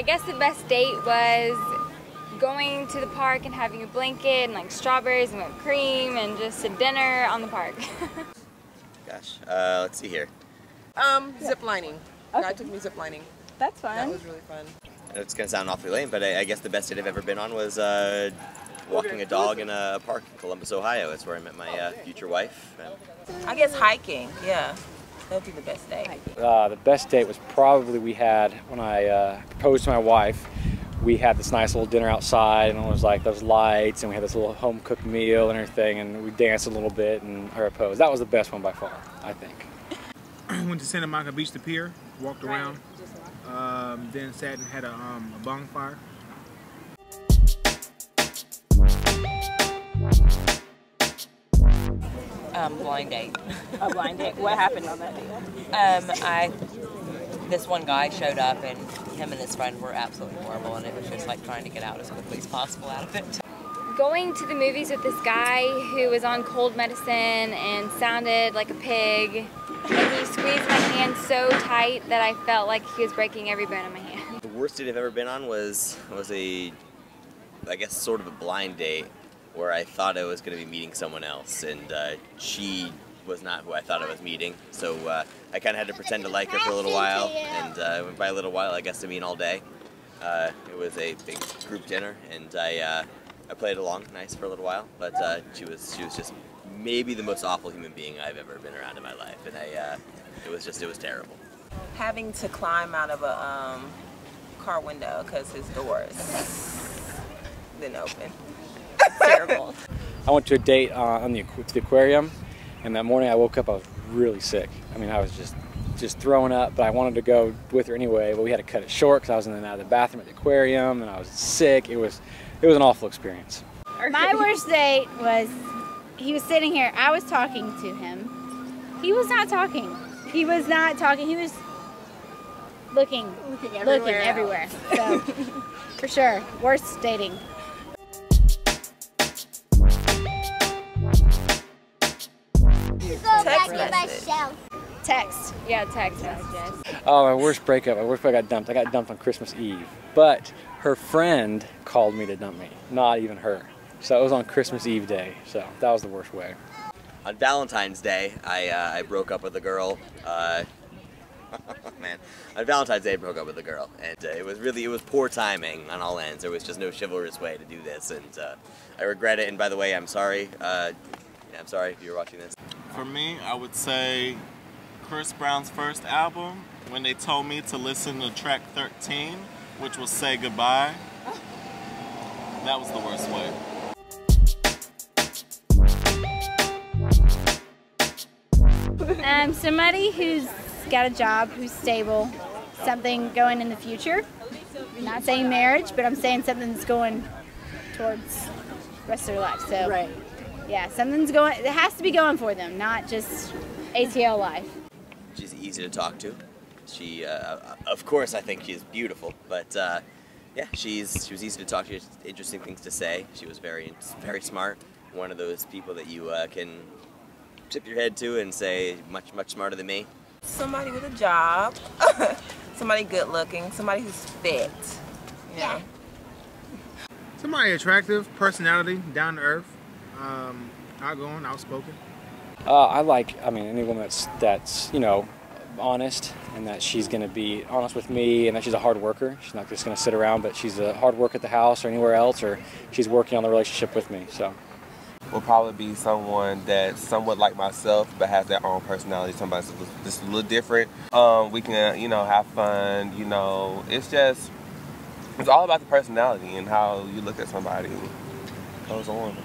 I guess the best date was going to the park and having a blanket and like strawberries and whipped cream and just a dinner on the park. Gosh, let's see here. Zip lining. Okay. God took me zip lining. That's fun. That was really fun. It's gonna sound awfully lame, but I guess the best date I've ever been on was walking a dog in a park in Columbus, Ohio. That's where I met my future wife. I guess hiking. Yeah, that would be the best day. The best date was probably we had when I proposed to my wife. We had this nice little dinner outside, and it was like those lights, and we had this little home-cooked meal and everything, and we danced a little bit and her proposed. That was the best one by far, I think. Went to Cinematographer Beach, the pier, walked around, then sat and had a bonfire. Blind date. A blind date. What happened on that date? This one guy showed up, and him and his friend were absolutely horrible, and it was just like trying to get out as quickly as possible out of it. Going to the movies with this guy who was on cold medicine and sounded like a pig, and he squeezed my hand so tight that I felt like he was breaking every bone in my hand. The worst date I've ever been on was I guess sort of a blind date where I thought I was going to be meeting someone else, and she was not who I thought I was meeting, so I kind of had to pretend to like her for a little while, and by a little while I guess I mean all day. It was a big group dinner, and I played along nice for a little while, but she was just maybe the most awful human being I've ever been around in my life, and it was terrible. Having to climb out of a car window because his doors didn't open. Terrible. I went to a date to the aquarium, and that morning I woke up, I was really sick. I mean, I was just throwing up, but I wanted to go with her anyway, but we had to cut it short because I was in and out of the bathroom at the aquarium, and I was sick. It was an awful experience. My worst date was, he was sitting here, I was talking to him. He was not talking. He was not talking, he was looking everywhere. So, for sure, worst dating. Text message. Text. Yeah, text messages. Oh, my worst breakup. I got dumped. I got dumped on Christmas Eve. But her friend called me to dump me, not even her. So it was on Christmas Eve day, so that was the worst way. On Valentine's Day, I broke up with a girl. Man, on Valentine's Day I broke up with a girl, and it was poor timing on all ends. There was just no chivalrous way to do this, and I regret it. And by the way, I'm sorry. I'm sorry if you're watching this. For me, I would say Chris Brown's first album, when they told me to listen to track 13, which was Say Goodbye. That was the worst way. Somebody who's got a job, who's stable, something going in the future. I'm not saying marriage, but I'm saying something that's going towards the rest of their life. So, Right. Yeah, something's going, it has to be going for them, not just ATL life. She's easy to talk to. She, of course, I think she's beautiful, but yeah, she was easy to talk to. Interesting things to say. She was very smart. One of those people that you can tip your head to and say much smarter than me. Somebody with a job, somebody good looking, somebody who's fit. Yeah. Somebody attractive, personality, down to earth, outgoing, outspoken. I mean, any woman that's honest, and that she's going to be honest with me, and that she's a hard worker. She's not just going to sit around, but she's a hard worker at the house or anywhere else, or she's working on the relationship with me. So, will probably be someone that's somewhat like myself, but has their own personality. Somebody that's just a little different. We can, have fun. It's all about the personality and how you look at somebody. It goes on.